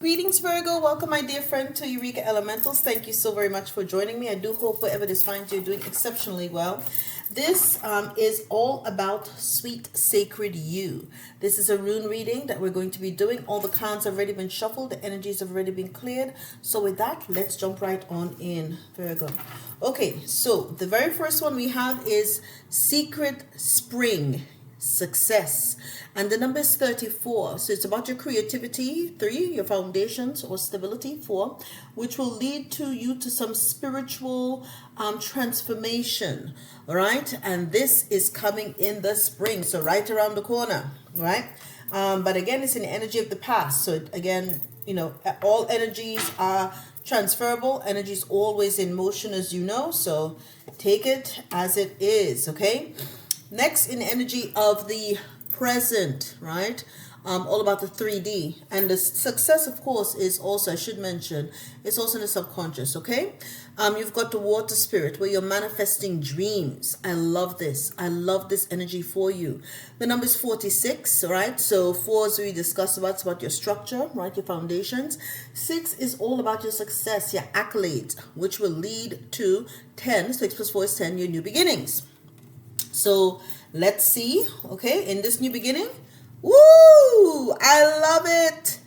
Greetings, Virgo. Welcome, my dear friend, to Eureka Elementals. Thank you so very much for joining me. I do hope whatever this finds you're doing exceptionally well. This is all about sweet, sacred you. This is a rune reading that we're going to be doing. All the cards have already been shuffled. The energies have already been cleared. So with that, let's jump right on in, Virgo. Okay, so the very first one we have is Secret Spring Success, and the number is 34. So it's about your creativity, 3, your foundations or stability, 4, which will lead to you to some spiritual transformation. All right, and this is coming in the spring, so right around the corner. Right, but again, it's in the energy of the past. So again, all energies are transferable. Energy is always in motion, as you know, so take it as it is. Okay, next, in energy of the present, right? All about the 3D. And the success, of course, is also, I should mention, it's also in the subconscious, okay? You've got the water spirit where you're manifesting dreams. I love this. I love this energy for you. The number is 46, right? So 4 is we discussed about, it's about your structure, right? Your foundations. 6 is all about your success, your accolades, which will lead to 10. 6 plus 4 is 10, your new beginnings. So let's see, okay, in this new beginning. Woo! I love it.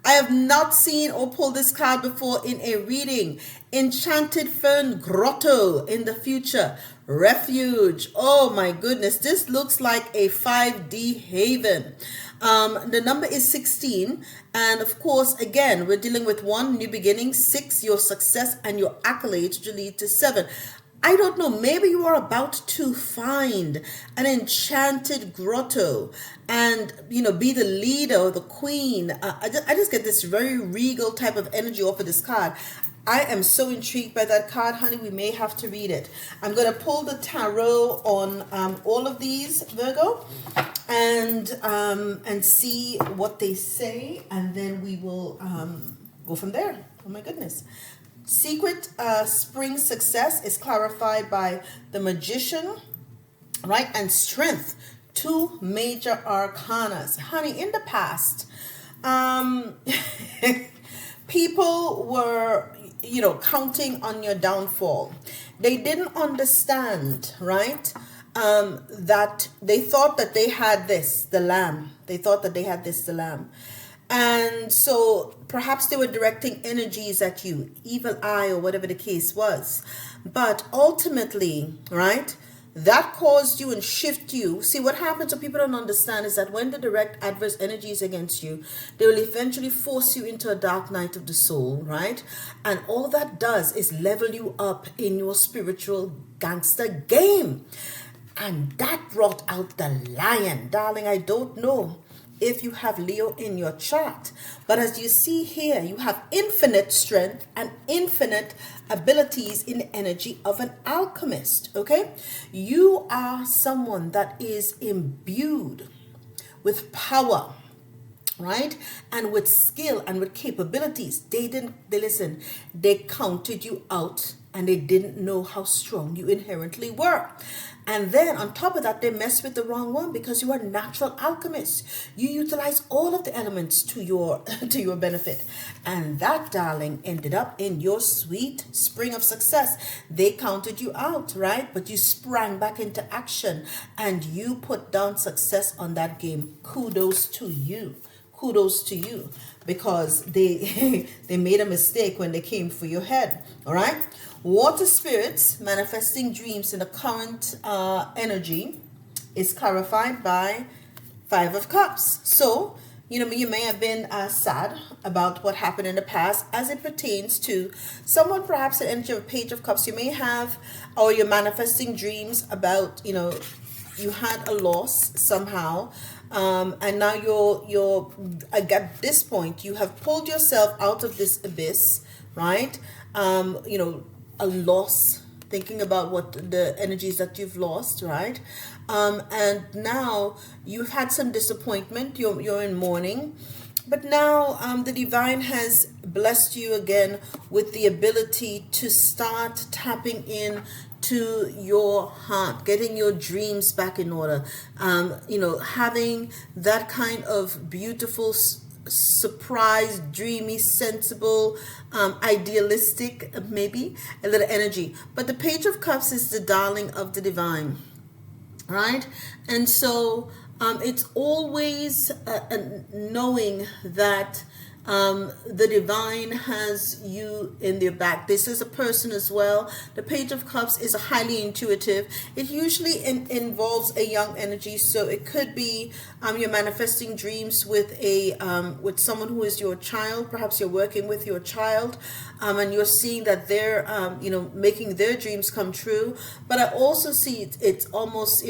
I have not seen or pulled this card before in a reading. Enchanted Fern Grotto in the future. Refuge. Oh my goodness. This looks like a 5D haven. The number is 16. And of course, again, we're dealing with 1, new beginning, 6, your success and your accolades to lead to 7. I don't know, maybe you are about to find an enchanted grotto and, be the leader or the queen. I just get this very regal type of energy off of this card. I am so intrigued by that card, honey. We may have to read it. I'm going to pull the tarot on all of these, Virgo, and see what they say, and then we will go from there. Oh, my goodness. Secret spring success is clarified by the Magician, right? And Strength, 2 major arcanas. Honey, in the past, people were, counting on your downfall. They didn't understand, right? That they thought that they had this, the lamb. They thought that they had this, the lamb. And so perhaps they were directing energies at you, evil eye or whatever the case was. But ultimately, right, that caused you and shift you. See, what happens, what people don't understand, is that when they direct adverse energies against you, they will eventually force you into a dark night of the soul, right? And all that does is level you up in your spiritual gangster game. And that brought out the lion. Darling, I don't know if you have Leo in your chart, but as you see here, you have infinite strength and infinite abilities in the energy of an alchemist. Okay, you are someone that is imbued with power, right, and with skill and with capabilities. They counted you out and they didn't know how strong you inherently were. And then on top of that, they messed with the wrong one because you are a natural alchemist. You utilize all of the elements to your benefit. And that, darling, ended up in your sweet spring of success. They counted you out, right? But you sprang back into action and you put down success on that game. Kudos to you. Kudos to you, because they they made a mistake when they came for your head. All right. Water spirits manifesting dreams in the current energy is clarified by 5 of Cups. So, you may have been sad about what happened in the past as it pertains to someone, perhaps an energy of a Page of Cups. You may have, or you're manifesting dreams about, you had a loss somehow. And now you're at this point, you have pulled yourself out of this abyss, right? A loss, thinking about what the energies that you've lost, right? And now you've had some disappointment, you're in mourning, but now the divine has blessed you again with the ability to start tapping in to your heart, getting your dreams back in order, having that kind of beautiful surprised, dreamy, sensible, idealistic, maybe a little energy. But the Page of Cups is the darling of the divine, right? And so it's always knowing that the divine has you in their back. This is a person as well. The Page of Cups is a highly intuitive. It usually involves a young energy, so it could be you're manifesting dreams with with someone who is your child. Perhaps you're working with your child, and you're seeing that they're making their dreams come true. But I also see it's almost,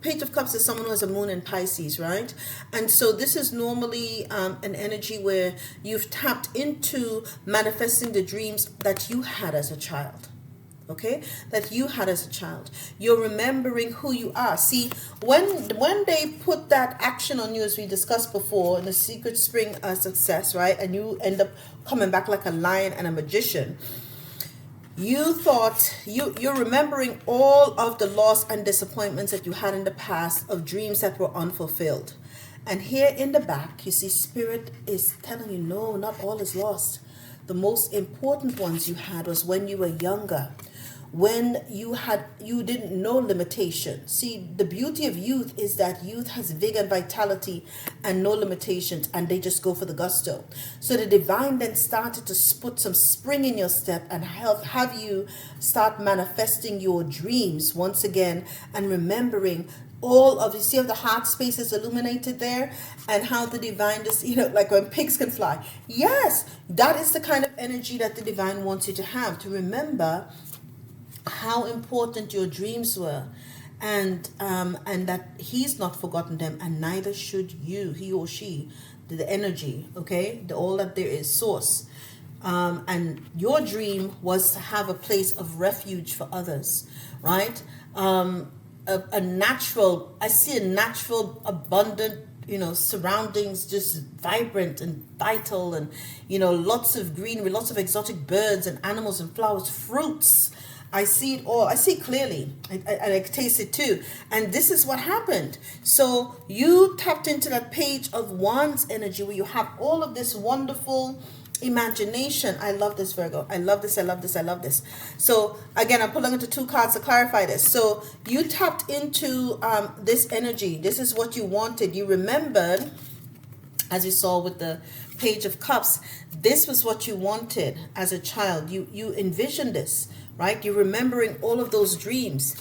Page of Cups is someone who has a moon in Pisces, right? And so this is normally an energy where you've tapped into manifesting the dreams that you had as a child. Okay, that you had as a child. You're remembering who you are. See, when they put that action on you, as we discussed before, in the secret spring success, right, and you end up coming back like a lion and a magician, you thought you're remembering all of the loss and disappointments that you had in the past, of dreams that were unfulfilled. And here in the back, you see, Spirit is telling you, no, not all is lost. The most important ones you had was when you were younger, when you didn't know limitation. See, the beauty of youth is that youth has vigor and vitality and no limitations, and they just go for the gusto. So the divine then started to put some spring in your step and have you start manifesting your dreams once again, and remembering all of, you see how the heart space is illuminated there, and how the divine just, like when pigs can fly. Yes, that is the kind of energy that the divine wants you to have, to remember how important your dreams were, and that he's not forgotten them, and neither should you, he or she, the energy, okay, all that there is, source. And your dream was to have a place of refuge for others, right? I see a natural, abundant, surroundings, just vibrant and vital, and, lots of greenery, lots of exotic birds and animals and flowers, fruits. I see it all. I see it clearly. I taste it too. And this is what happened. So you tapped into that Page of Wands energy, where you have all of this wonderful imagination. I love this, Virgo. I love this. I love this. I love this. So again, I'm pulling into two cards to clarify this. So you tapped into this energy. This is what you wanted. You remembered, as we saw with the Page of Cups, this was what you wanted as a child. You envisioned this, right? You're remembering all of those dreams.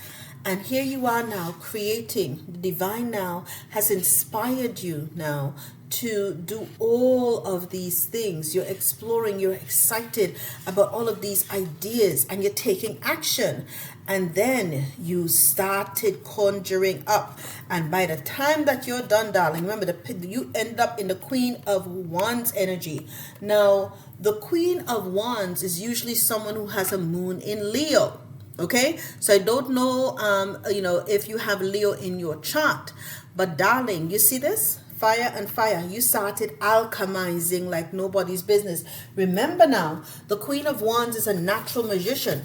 And here you are now creating. The divine now has inspired you now to do all of these things. You're exploring, you're excited about all of these ideas, and you're taking action. And then you started conjuring up. And by the time that you're done, darling, remember, you end up in the Queen of Wands energy. Now, the Queen of Wands is usually someone who has a moon in Leo. Okay, so I don't know, if you have Leo in your chart, but darling, you see this? Fire and fire. You started alchemizing like nobody's business. Remember now, the Queen of Wands is a natural magician.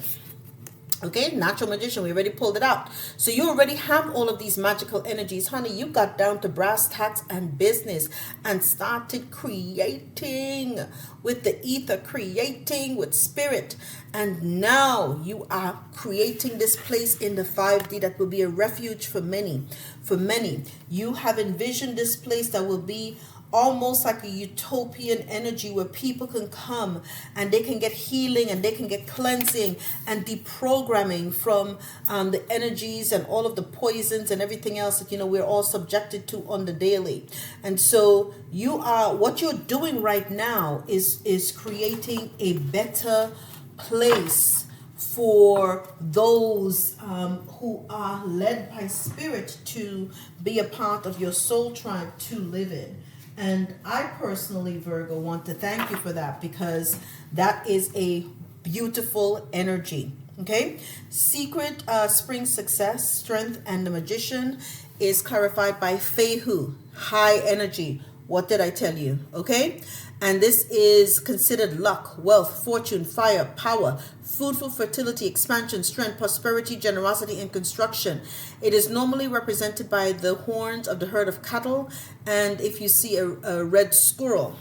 Okay, natural magician. We already pulled it out. So you already have all of these magical energies. Honey, you got down to brass tacks and business and started creating with the ether, creating with spirit. And now you are creating this place in the 5D that will be a refuge for many. For many, you have envisioned this place that will be almost like a utopian energy, where people can come and they can get healing and they can get cleansing and deprogramming from the energies and all of the poisons and everything else that we're all subjected to on the daily. And so what you're doing right now is creating a better place for those who are led by spirit to be a part of your soul tribe to live in. And I personally, Virgo, want to thank you for that, because that is a beautiful energy. Okay? Secret spring success, strength, and the magician is clarified by Fehu, high energy. What did I tell you? Okay? And this is considered luck, wealth, fortune, fire, power, fruitful fertility, expansion, strength, prosperity, generosity, and construction. It is normally represented by the horns of the herd of cattle, and if you see a red squirrel.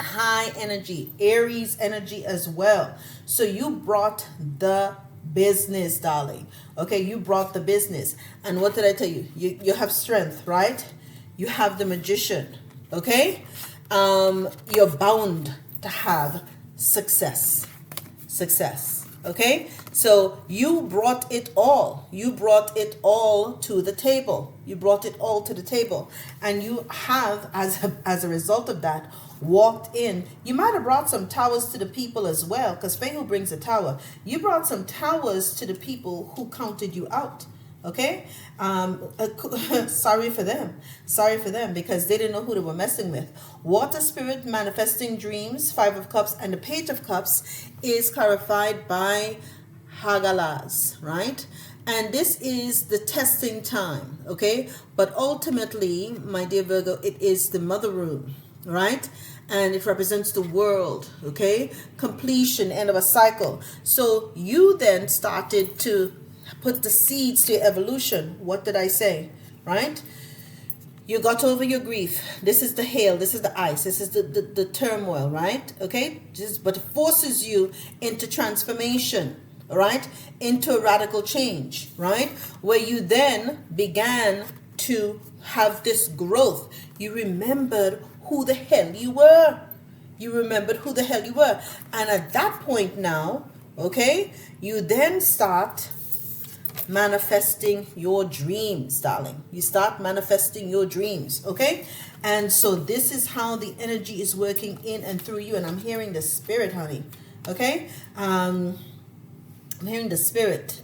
high energy, Aries energy as well. So you brought the business, darling. Okay, you brought the business. And what did I tell you? You have strength, right? You have the magician. Okay, you're bound to have success. Okay, so you brought it all. You brought it all to the table. You brought it all to the table, and you have, as a result of that, walked in. You might have brought some towers to the people as well, because Faye brings a tower. You brought some towers to the people who counted you out. Okay, sorry for them, because they didn't know who they were messing with. Water spirit manifesting dreams, 5 of cups, and the page of cups is clarified by Hagalas, right? And this is the testing time, okay? But ultimately, my dear Virgo, it is the mother room, right? And it represents the world, okay? Completion, end of a cycle. So you then started to put the seeds to your evolution. What did I say? Right? You got over your grief. This is the hail. This is the ice. This is the turmoil, right? Okay? But it forces you into transformation, right? Into a radical change, right? Where you then began to have this growth. You remembered who the hell you were. And at that point now, okay, you then start manifesting your dreams, darling. You start manifesting your dreams, okay? And so this is how the energy is working in and through you. And I'm hearing the spirit, honey, okay? I'm hearing the spirit.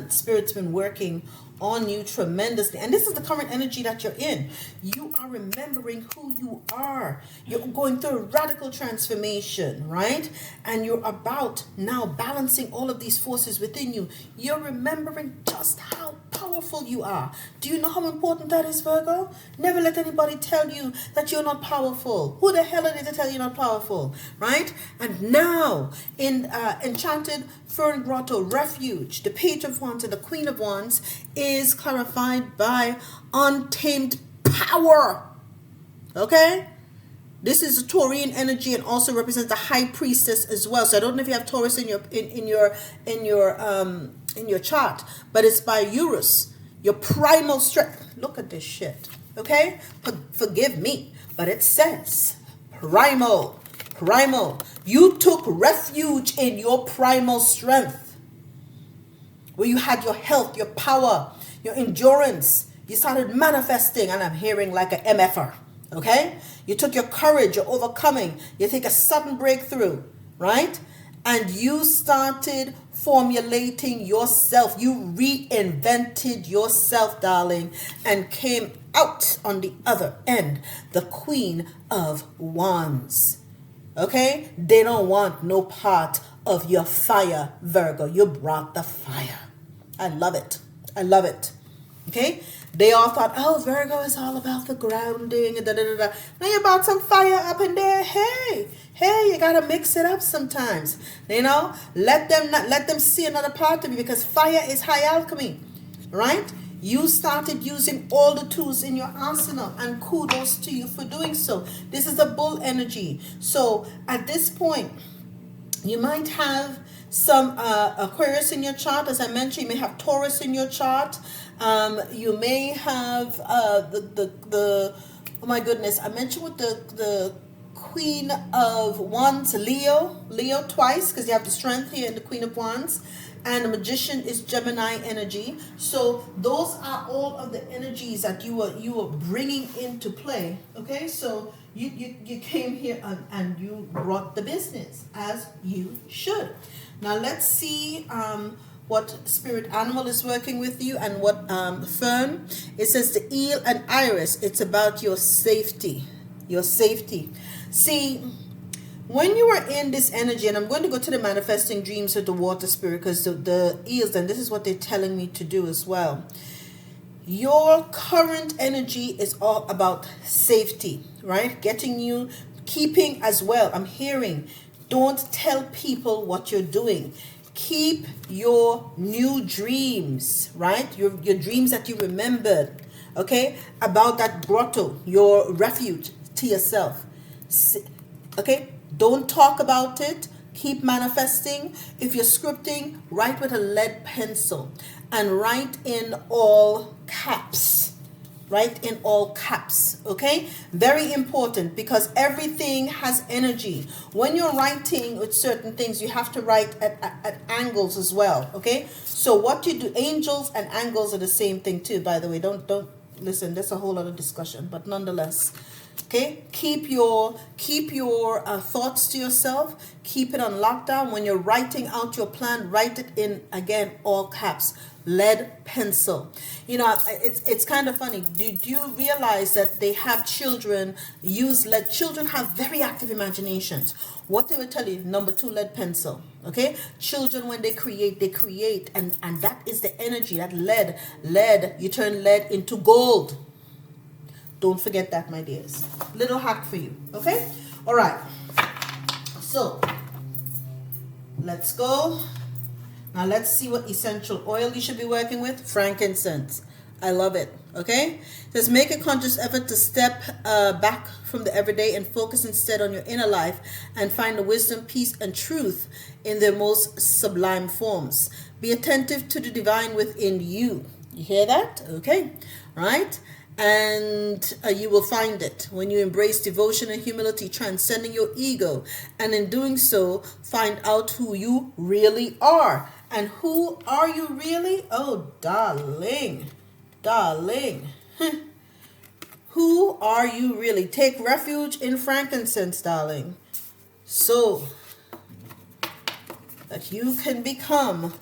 Spirit's been working on you tremendously. And this is the current energy that you're in. You are remembering who you are. You're going through a radical transformation, right? And you're about now balancing all of these forces within you. You're remembering just how powerful you are. Do you know how important that is, Virgo? Never let anybody tell you that you're not powerful. Who the hell are they to tell you you're not powerful, right? And now in Enchanted Fern Grotto Refuge, the Page of Wands and the Queen of Wands is clarified by untamed power. Okay? This is a Taurian energy and also represents the High Priestess as well. So I don't know if you have Taurus in your chart, but it's by Urus, your primal strength. Look at this shit. Okay? Forgive me, but it says primal. You took refuge in your primal strength, where you had your health, your power, your endurance. You started manifesting, and I'm hearing like an MFer, okay? You took your courage, your overcoming. You take a sudden breakthrough, right? And you started formulating yourself. You reinvented yourself, darling, and came out on the other end, the Queen of Wands. Okay? They don't want no part of your fire, Virgo. You brought the fire. I love it. Okay? They all thought, oh, Virgo is all about the grounding. Now you brought some fire up in there. Hey, you gotta mix it up sometimes. You know, let them see another part of you, because fire is high alchemy, right? You started using all the tools in your arsenal, and kudos to you for doing so. This is the bull energy. So at this point, you might have some Aquarius in your chart. As I mentioned, you may have Taurus in your chart. You may have oh my goodness, I mentioned with the Queen of Wands, Leo twice, because you have the strength here in the Queen of Wands. And the Magician is Gemini energy. So those are all of the energies that you were bringing into play. Okay, so you came here and you brought the business, as you should. Now let's see what spirit animal is working with you, and what fern. It says the eel and iris. It's about your safety. See, when you are in this energy, and I'm going to go to the manifesting dreams of the water spirit, because the eels, and this is what they're telling me to do as well. Your current energy is all about safety, right? Getting you, keeping as well. I'm hearing, don't tell people what you're doing. Keep your new dreams, right? Your dreams that you remembered, okay? About that grotto, your refuge, to yourself. Okay? Don't talk about it. Keep manifesting. If you're scripting, write with a lead pencil and write in all caps. Write in all caps. Okay? Very important, because everything has energy. When you're writing with certain things, you have to write at angles as well. Okay? So what you do, angels and angles are the same thing too, by the way. Don't listen, that's a whole other discussion, but nonetheless. Okay, keep your thoughts to yourself. Keep it on lockdown. When you're writing out your plan, write it in, again, all caps, lead pencil. You know, it's kind of funny. Do you realize that they have children use lead? Children have very active imaginations. What they will tell you, number 2, lead pencil. Okay, children, when they create, and that is the energy, that lead. You turn lead into gold. Don't forget that, my dears. Little hack for you. Okay? All right. So, let's go. Now, let's see what essential oil you should be working with. Frankincense. I love it. Okay? It says, make a conscious effort to step back from the everyday and focus instead on your inner life and find the wisdom, peace, and truth in their most sublime forms. Be attentive to the divine within you. You hear that? Okay. Right? And you will find it when you embrace devotion and humility, transcending your ego, and in doing so find out who you really are. And who are you really? Oh, darling, who are you really? Take refuge in frankincense, darling, so that you can become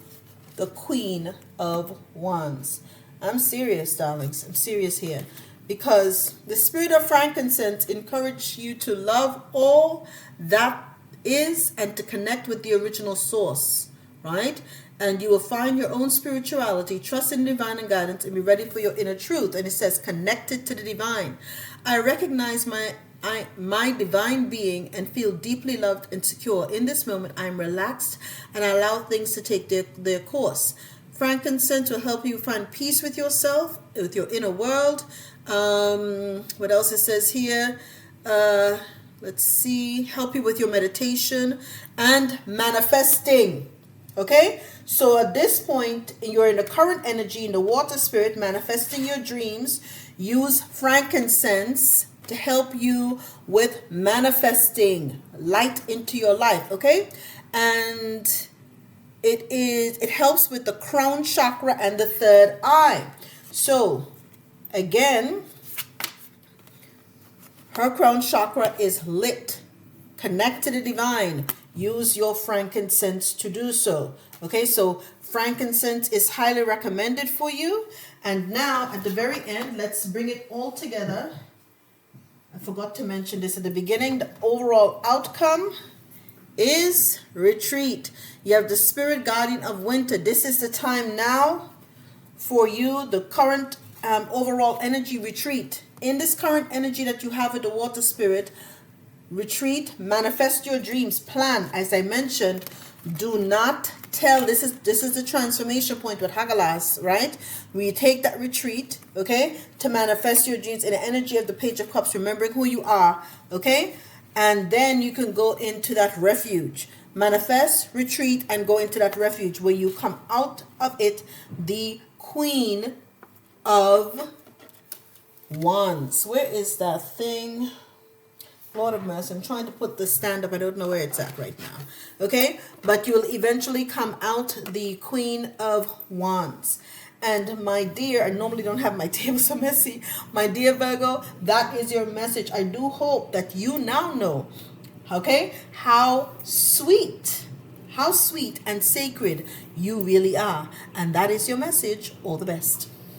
the Queen of Wands. I'm serious, darlings. I'm serious here. Because the spirit of frankincense encourages you to love all that is and to connect with the original source, right? And you will find your own spirituality, trust in divine and guidance, and be ready for your inner truth. And it says, connected to the divine. I recognize my divine being and feel deeply loved and secure. In this moment, I am relaxed and I allow things to take their course. Frankincense will help you find peace with yourself, with your inner world. What else it says here? Let's see. Help you with your meditation and manifesting. Okay? So at this point, you're in the current energy in the water spirit, manifesting your dreams. Use frankincense to help you with manifesting light into your life. Okay? And it helps with the crown chakra and the third eye. So again, her crown chakra is lit. Connect to the divine. Use your frankincense to do so. Okay, so frankincense is highly recommended for you. And now at the very end, let's bring it all together. I forgot to mention this at the beginning. The overall outcome is retreat. You have the spirit guardian of winter. This is the time now for you, the current overall energy retreat. In this current energy that you have with the water spirit, retreat, manifest your dreams, plan. As I mentioned, do not tell. This is the transformation point with Hagalas, right? Where you take that retreat, okay, to manifest your dreams in the energy of the Page of Cups, remembering who you are, okay? And then you can go into that refuge. Manifest, retreat, and go into that refuge where you come out of it the Queen of Wands. Where is that thing? Lord of mercy, I'm trying to put the stand up. I don't know where it's at right now. Okay? But you'll eventually come out the Queen of Wands. And my dear, I normally don't have my table so messy. My dear Virgo, that is your message. I do hope that you now know, okay, how sweet and sacred you really are. And that is your message. All the best.